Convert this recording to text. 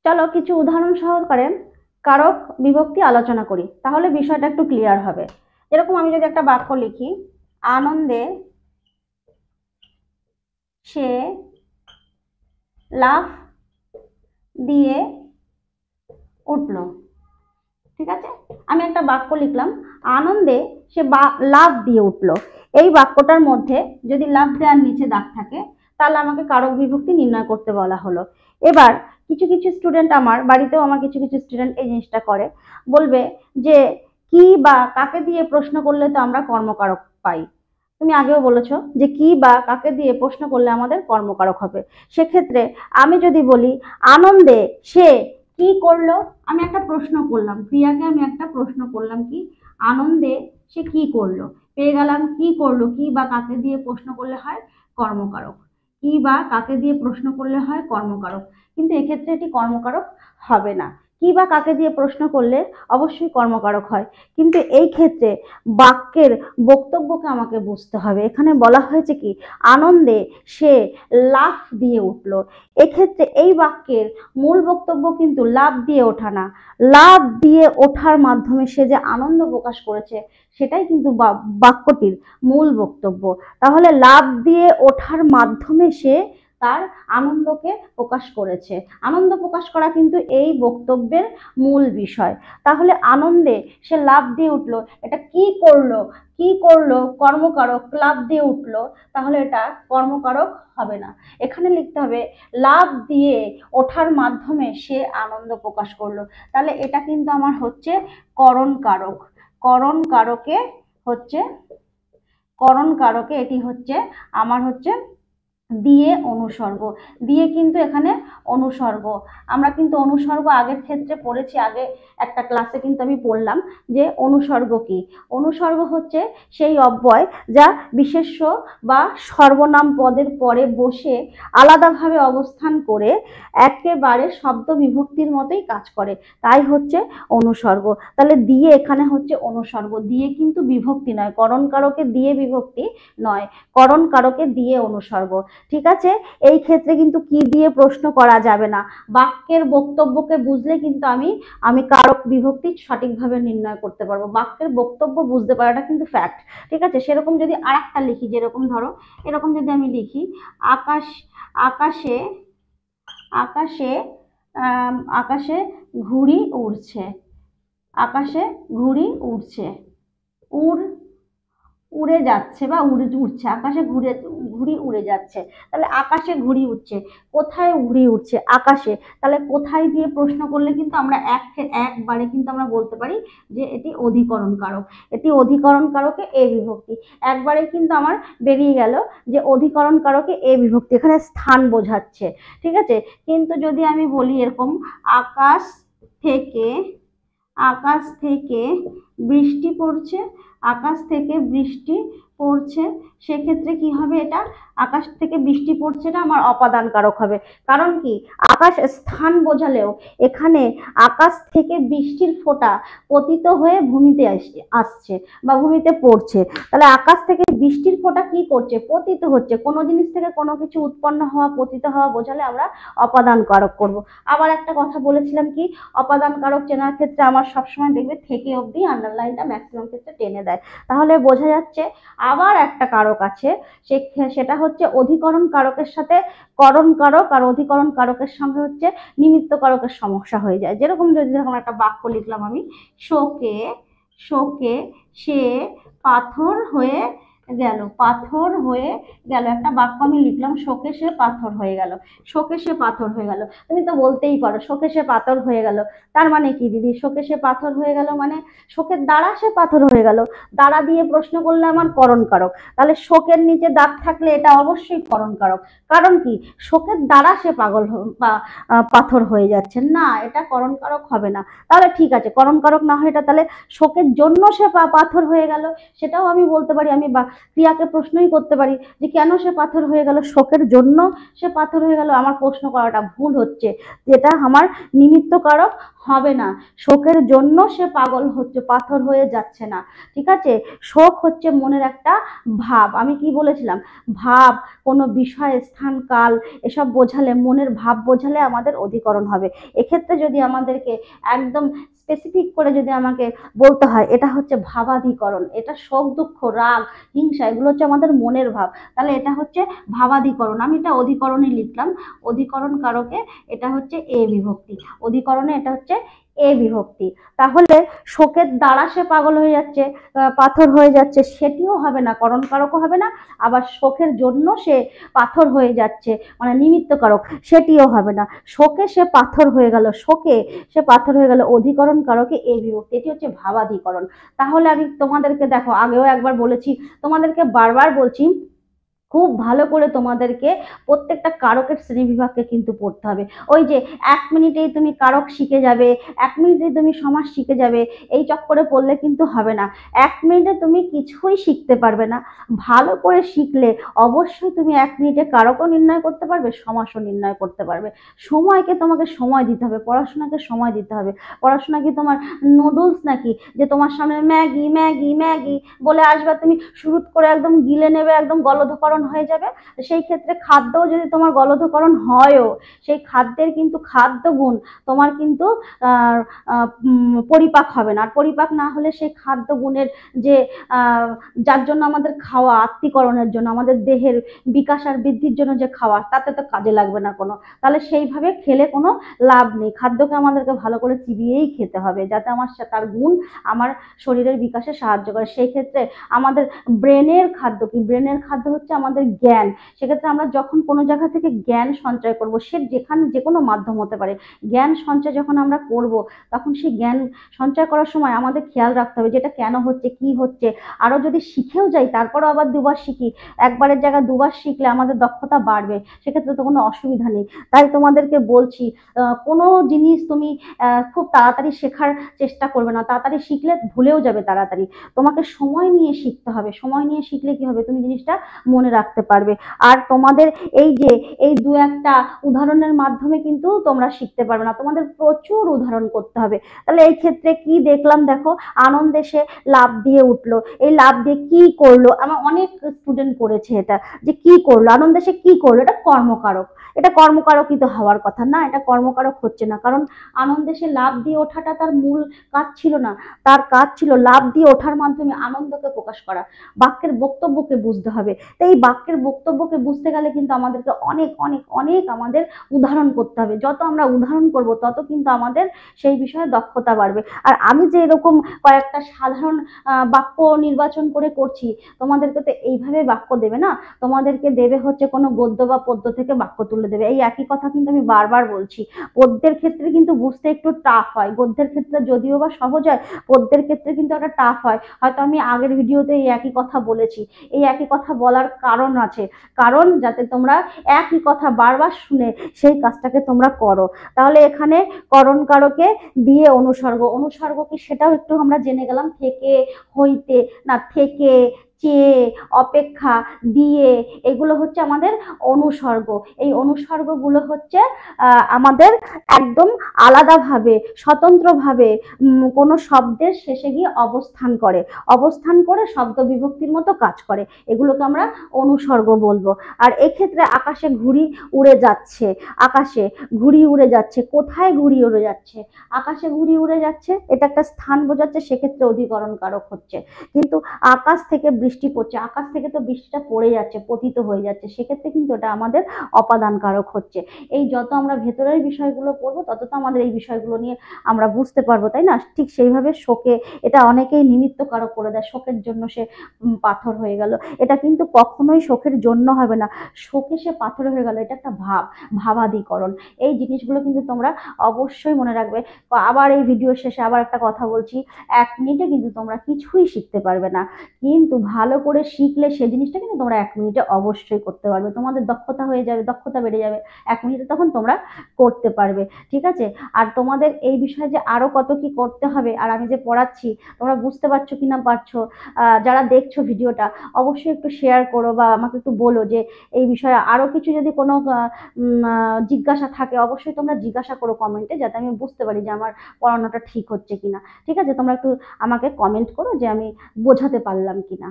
চলো কিছু উদাহরণ সহকারে কারক বিভক্তি আলোচনা করি, তাহলে বিষয়টা একটু ক্লিয়ার হবে। এরকম আমি যদি একটা বাক্য লিখি, আনন্দে সে লাফ দিয়ে উঠল। ঠিক আছে, আমি একটা বাক্য লিখলাম, আনন্দে সে লাফ দিয়ে উঠল। এই বাক্যটার মধ্যে যদি লাফ দেওয়ার নিচে দাগ থাকে তাহলে আমাকে কারক বিভক্তি নির্ণয় করতে বলা হলো। এবার কিছু কিছু স্টুডেন্ট, আমার বাড়িতেও আমার কিছু কিছু স্টুডেন্ট এই জিনিসটা করে, বলবে যে কি বা কাকে দিয়ে প্রশ্ন করলে তো আমরা কর্মকারক পাই। তুমি আগেও বলেছো যে কি বা কাকে দিয়ে প্রশ্ন করলে আমাদের কর্মকারক হবে। সেক্ষেত্রে আমি যদি বলি আনন্দে সে কি করলো, আমি একটা প্রশ্ন করলাম, ক্রিয়াকে আমি একটা প্রশ্ন করলাম, কি আনন্দে সে কি করলো, পেয়ে গেলাম কি করলো। কি বা কাকে দিয়ে প্রশ্ন করলে হয় কর্মকারক, কি বা কাকে দিয়ে প্রশ্ন করলে হয় কর্মকারক, কিন্তু এক্ষেত্রে এটি কর্মকারক হবে না। কি বা কাকে দিয়ে প্রশ্ন করলে অবশ্যই কর্মকারক হয়, কিন্তু এই ক্ষেত্রে বাক্যের বক্তব্যকে আমাকে বুঝতে হবে। এখানে বলা হয়েছে কি আনন্দে সে লাফ দিয়ে উঠলো, এক্ষেত্রে এই বাক্যের মূল বক্তব্য কিন্তু লাফ দিয়ে ওঠা না, লাফ দিয়ে ওঠার মাধ্যমে সে যে আনন্দ প্রকাশ করেছে সেটাই কিন্তু বাক্যটির মূল বক্তব্য। তাহলে লাফ দিয়ে ওঠার মাধ্যমে সে তার আনন্দকে প্রকাশ করেছে, আনন্দ প্রকাশ করা কিন্তু এই বক্তব্যের মূল বিষয়। তাহলে আনন্দে সে লাফ দিয়ে উঠলো, এটা কি করলো, কি করলো কর্মকারক, লাফ দিয়ে উঠলো, তাহলে এটা কর্মকারক হবে না। এখানে লিখতে হবে লাফ দিয়ে ওঠার মাধ্যমে সে আনন্দ প্রকাশ করলো, তাহলে এটা কিন্তু আমার হচ্ছে করণ কারক। করণ কারকে হচ্ছে, করণ কারকে এটি হচ্ছে আমার হচ্ছে দিয়ে অনুসর্গ, দিয়ে কিন্তু এখানে অনুসর্গ। আমরা কিন্তু অনুসর্গ আগের ক্ষেত্রে পড়েছি, আগে একটা ক্লাসে কিন্তু আমি পড়লাম যে অনুসর্গ কি। অনুসর্গ হচ্ছে সেই অব্যয় যা বিশেষ্য বা সর্বনাম পদের পরে বসে আলাদাভাবে অবস্থান করে একেবারে শব্দ বিভক্তির মতোই কাজ করে, তাই হচ্ছে অনুসর্গ। তাহলে দিয়ে এখানে হচ্ছে অনুসর্গ, দিয়ে কিন্তু বিভক্তি নয়, করণ কারকে দিয়ে বিভক্তি নয়, করণ কারকে দিয়ে অনুসর্গ। ঠিক আছে, এই ক্ষেত্রে কিন্তু কি দিয়ে প্রশ্ন করা যাবে না, বাক্যের বক্তব্যকে বুঝলে কিন্তু আমি কারক বিভক্তি সঠিকভাবে নির্ণয় করতে পারবো। বাক্যের বক্তব্য বুঝতে পারাটা কিন্তু ফ্যাক্ট। ঠিক আছে, সেরকম যদি আরেকটা লিখি, যেরকম ধরো এরকম যদি আমি লিখি, আকাশ আকাশে আকাশে আকাশে ঘুড়ি উড়ছে, আকাশে ঘুড়ি উড়ছে, উড় উড়ে যাচ্ছে বা উড়ছে, আকাশে ঘুড়ি উড়ে যাচ্ছে। তাহলে আকাশে ঘুড়ি উঠছে, কোথায় ঘুড়ি উঠছে, আকাশে। তাহলে কোথায় দিয়ে প্রশ্ন করলে কিন্তু আমরা একবারে কিন্তু আমরা বলতে পারি যে এটি অধিকরণ কারক, এটি অধিকরণ কারকে এ বিভক্তি। একবারে কিন্তু আমার বেরিয়ে গেল যে অধিকরণ কারকে এ বিভক্তি, এখানে স্থান বোঝাচ্ছে। ঠিক আছে, কিন্তু যদি আমি বলি এরকম আকাশ থেকে, আকাশ থেকে বৃষ্টি পড়ছে, আকাশ থেকে বৃষ্টি পড়ছে, সেক্ষেত্রে কি হবে, এটা আকাশ থেকে বৃষ্টি পড়ছে এটা আমার অপাদান কারক হবে। কারণ কি আকাশ স্থান বোঝালেও এখানে আকাশ থেকে বৃষ্টির ফোঁটা পতিত হয়ে ভূমিতে আসছে বা ভূমিতে পড়ছে, তাহলে আকাশ থেকে বৃষ্টির ফোঁটা কি করছে, পতিত হচ্ছে। কোনো জিনিস থেকে কোনো কিছু উৎপন্ন হওয়া, পতিত হওয়া বোঝালে আমরা অপাদান কারক করব। আবার একটা কথা বলেছিলাম কি অপাদান কারক চেনার ক্ষেত্রে আমার সবসময় দেখবে থেকে অবধি আন্ডারলাইনটা ম্যাক্সিমাম ক্ষেত্রে টেনে দেয়, তাহলে বোঝা যাচ্ছে। আবার একটা কারক আছে, সেটা হচ্ছে অধিকরণ কারকের সাথে করণ কারক, আর অধিকরণ কারকের সঙ্গে হচ্ছে নিমিত্ত কারকের সমস্যা হয়ে যায়। যেরকম যদি যখন একটা বাক্য লিখলাম আমি, শোকে শোকে সে পাথর হয়ে গেল, পাথর হয়ে গেল, একটা বাক্য আমি লিখলাম শোকে সে পাথর হয়ে গেল, শোকে সে পাথর হয়ে গেল। তুমি তো বলতেই পারো শোকে সে পাথর হয়ে গেল, তার মানে কি দিদি, শোকে সে পাথর হয়ে গেল মানে শোকের দ্বারা সে পাথর হয়ে গেল, দ্বারা দিয়ে প্রশ্ন করলে আমার করণ কারক, তাহলে শোকের নিচে দাগ থাকলে এটা অবশ্যই করণ কারক। কারণ কি শোকের দ্বারা সে পাগল বা পাথর হয়ে যাচ্ছে না, এটা করণ কারক হবে না। তাহলে ঠিক আছে, করণ কারক না হয় এটা, তাহলে শোকের জন্য সে পাথর হয়ে গেল, সেটাও আমি বলতে পারি, আমি ক্রিয়াকে প্রশ্নই করতে পারি যে কেন সে পাথর হয়ে গেল, শোকের জন্য সে পাথর হয়ে গেল। আমার প্রশ্ন করাটা ভুল হচ্ছে, যেটা আমার নিমিত্ত কারক হবে না। শোকের জন্য সে পাগল হচ্ছে, পাথর হয়ে যাচ্ছে না। ঠিক আছে, শোক হচ্ছে মনের একটা ভাব। আমি কি বলেছিলাম, ভাব, কোনো বিষয়, স্থান, কাল এসব বোঝালে, মনের ভাব বোঝালে আমাদের অধিকরণ হবে। এক্ষেত্রে যদি আমাদেরকে একদম স্পেসিফিক করে যদি আমাকে বলতে হয়, এটা হচ্ছে ভাবাধিকরণ। এটা শোক, দুঃখ, রাগ, হিংসা এগুলো হচ্ছে আমাদের মনের ভাব, তাহলে এটা হচ্ছে ভাবাধিকরণ। আমি এটা অধিকরণে লিখলাম, অধিকরণ কারকে এটা হচ্ছে এ বিভক্তি, অধিকরণে এটা হচ্ছে এ বিভক্তি। তাহলে শোকের দ্বারা সে পাগল হয়ে যাচ্ছে, পাথর হয়ে যাচ্ছে, সেটিও হবে না, করণ কারকও হবে না। আবার শোকের জন্য সে পাথর হয়ে যাচ্ছে মানে নিমিত্ত কারক, সেটিও হবে না। শোকে সে পাথর হয়ে গেল, শোকে সে পাথর হয়ে গেল, অধিকরণ কারকে এ বিভক্তি, এটি হচ্ছে ভাবাধিকরণ। তাহলে আমি তোমাদেরকে দেখো, আগেও একবার বলেছি, তোমাদেরকে বারবার বলছি, খুব ভালো করে তোমাদেরকে প্রত্যেকটা কারকের শ্রেণীবিভাগকে কিন্তু পড়তে হবে। ওই যে 1 মিনিটেই তুমি কারক শিখে যাবে, 1 মিনিটেই তুমি সমাস শিখে যাবে, এই চক্করে পড়লে কিন্তু হবে না। 1 মিনিটে তুমি কিছুই শিখতে পারবে না। ভালো করে শিখলে অবশ্যই তুমি 1 মিনিটে কারকও নির্ণয় করতে পারবে, সমাসও নির্ণয় করতে পারবে। সময়কে তোমাকে সময় দিতে হবে, পড়াশোনাকে সময় দিতে হবে। পড়াশোনা কি তোমার নুডলস নাকি, যে তোমার সামনে ম্যাগি ম্যাগি ম্যাগি বলে আসবে, তুমি শুরু করে একদম গিলে নেবে, একদম গলধকরণ হয়ে যাবে। সেই ক্ষেত্রে খাদ্যও যদি তোমার গলধকরণ হয়ও, সেই খাদ্যের কিন্তু খাদ্য গুণ তোমার কিন্তু পরিপাক হবে না। আর পরিপাক না হলে সেই খাদ্য গুণের যে যার জন্য আমাদের খাওয়া, আত্তীকরণের জন্য, আমাদের দেহের বিকাশ আর বৃদ্ধির জন্য যে খাওয়া, তাতে তো কাজে লাগবে না কোনো। তাহলে সেইভাবে খেলে কোনো লাভ নেই। খাদ্যকে আমাদেরকে ভালো করে চিবিয়েই খেতে হবে, যাতে আমার তার গুণ আমার শরীরের বিকাশে সাহায্য করে। সেই ক্ষেত্রে আমাদের ব্রেনের খাদ্য কি, ব্রেনের খাদ্য হচ্ছে আমাদের জ্ঞান। সেক্ষেত্রে আমরা যখন কোনো জায়গা থেকে জ্ঞান সঞ্চয় করব, সে যেখানে যে কোনো মাধ্যম হতে পারে, জ্ঞান সঞ্চয় যখন আমরা করব, তখন সেই জ্ঞান সঞ্চয় করার সময় আমাদের খেয়াল রাখতে হবে যেটা কেন হচ্ছে, কি হচ্ছে। আরও যদি শিখেও যাই, তারপরও আবার দুবার শিখি, একবারের জায়গায় দুবার শিখলে আমাদের দক্ষতা বাড়বে, সেক্ষেত্রে তো কোনো অসুবিধা নেই। তাই তোমাদেরকে বলছি, কোনো জিনিস তুমি খুব তাড়াতাড়ি শেখার চেষ্টা করবে না, তাড়াতাড়ি শিখলে ভুলেও যাবে তাড়াতাড়ি। তোমাকে সময় নিয়ে শিখতে হবে, সময় নিয়ে শিখলে কি হবে, তুমি জিনিসটা মনে রাখতে পারবে। আর তোমাদের এই যে এই 2-1টা উদাহরণের মাধ্যমে কিন্তু তোমরা শিখতে পারবে না, তোমাদের প্রচুর উদাহরণ করতে হবে। তাহলে এই ক্ষেত্রে কি দেখলাম, দেখো, আনন্দে সে লাফ দিয়ে উঠলো, এই লাফ দিয়ে কি করলো, আমার অনেক স্টুডেন্ট করেছে এটা, যে কি করলো, আনন্দে সে কি করলো, এটা কর্মকারক। এটা কর্মকারকই তো হওয়ার কথা না, এটা কর্মকারক হচ্ছে না, কারণ আনন্দে সে লাফ দিয়ে ওঠাটা তার মূল কাজ ছিল না। তার কাজ ছিল লাফ দিয়ে ওঠার মাধ্যমে আনন্দকে প্রকাশ করা, বাক্যের বক্তব্যকে বুঝতে হবে। তো এই বাক্যের বক্তব্যকে বুঝতে গেলে কিন্তু আমাদেরকে অনেক অনেক অনেক আমাদের উদাহরণ করতে হবে। যত আমরা উদাহরণ করব, তত কিন্তু আমাদের সেই বিষয়ে দক্ষতা বাড়বে। আর আমি যে এরকম কয়েকটা সাধারণ বাক্য নির্বাচন করে করছি, তোমাদেরকে তো এইভাবে বাক্য দেবে না, তোমাদেরকে দেবে হচ্ছে কোনো গদ্য বা পদ্য থেকে বাক্য তুলে দেবে। এই একই কথা কিন্তু আমি বারবার বলছি, পদ্যের ক্ষেত্রে কিন্তু বুঝতে একটু টাফ হয়, গদ্যের ক্ষেত্রে যদিও বা সহজ হয়, পদ্যের ক্ষেত্রে কিন্তু একটা টাফ হয়। হয়তো আমি আগের ভিডিওতে এই একই কথা বলেছি, এই একই কথা বলার কারণ আছে, কারণ যাতে তোমরা একই কথা বারবার শুনে সেই কাজটাকে তোমরা করো। তাহলে এখানে করণ কারকে দিয়ে অনুসর্গ, অনুসর্গ কি সেটাও একটু আমরা জেনে গেলাম, থেকে, হইতে, না থেকে, চেয়ে, অপেক্ষা, দিয়ে, এগুলো হচ্ছে আমাদের অনুসর্গ। এই অনুসর্গগুলো হচ্ছে আমাদের একদম আলাদাভাবে, স্বতন্ত্রভাবে কোনো শব্দের শেষে গিয়ে অবস্থান করে, অবস্থান করে শব্দ বিভক্তির মতো কাজ করে, এগুলোকে আমরা অনুসর্গ বলবো। আর এক্ষেত্রে আকাশে ঘুড়ি উড়ে যাচ্ছে, আকাশে ঘুড়ি উড়ে যাচ্ছে, কোথায় ঘুড়ি উড়ে যাচ্ছে, আকাশে ঘুড়ি উড়ে যাচ্ছে, এটা একটা স্থান বোঝাচ্ছে, সেক্ষেত্রে অধিকরণ কারক হচ্ছে। কিন্তু আকাশ থেকে বৃষ্টি পড়ছে, আকাশ থেকে তো বৃষ্টিটা পড়ে যাচ্ছে, পতিত হয়ে যাচ্ছে, সেক্ষেত্রে কিন্তু এটা আমাদের অপাদান কারক হচ্ছে। এই যত আমরা ভেতরের বিষয়গুলো পড়বো, তত তো আমাদের এই বিষয়গুলো নিয়ে আমরা বুঝতে পারবো, তাই না? ঠিক সেইভাবে শোকে, এটা অনেকেই নিমিত্ত কারক করে দেয়, শোকের জন্য সে পাথর হয়ে গেল, এটা কিন্তু কখনোই শোকের জন্য হবে না, শোকে সে পাথর হয়ে গেল, এটা একটা ভাব, ভাবাধিকরণ। এই জিনিসগুলো কিন্তু তোমরা অবশ্যই মনে রাখবে। আবার এই ভিডিও শেষে আবার একটা কথা বলছি, 1 মিনিটে কিন্তু তোমরা কিছুই শিখতে পারবে না, কিন্তু ভালো করে শিখলে সেই জিনিসটা কিন্তু তোমরা 1 মিনিটে অবশ্যই করতে পারবে। তোমাদের দক্ষতা হয়ে যাবে, দক্ষতা বেড়ে যাবে। 1 মিনিটে তখন তোমরা করতে পারবে। ঠিক আছে? আর তোমাদের এই বিষয়ে যে আরো কত কি করতে হবে আর আমি যে পড়াচ্ছি তোমরা বুঝতে পারছো কি না পারছো, যারা দেখছো ভিডিওটা অবশ্যই একটু শেয়ার করো বা আমাকে একটু বলো যে এই বিষয়ে আরো কিছু যদি কোনো জিজ্ঞাসা থাকে অবশ্যই তোমরা জিজ্ঞাসা করো কমেন্টে, যাতে আমি বুঝতে পারি যে আমার পড়ানোটা ঠিক হচ্ছে কিনা। ঠিক আছে? তোমরা একটু আমাকে কমেন্ট করো যে আমি বোঝাতে পারলাম কিনা।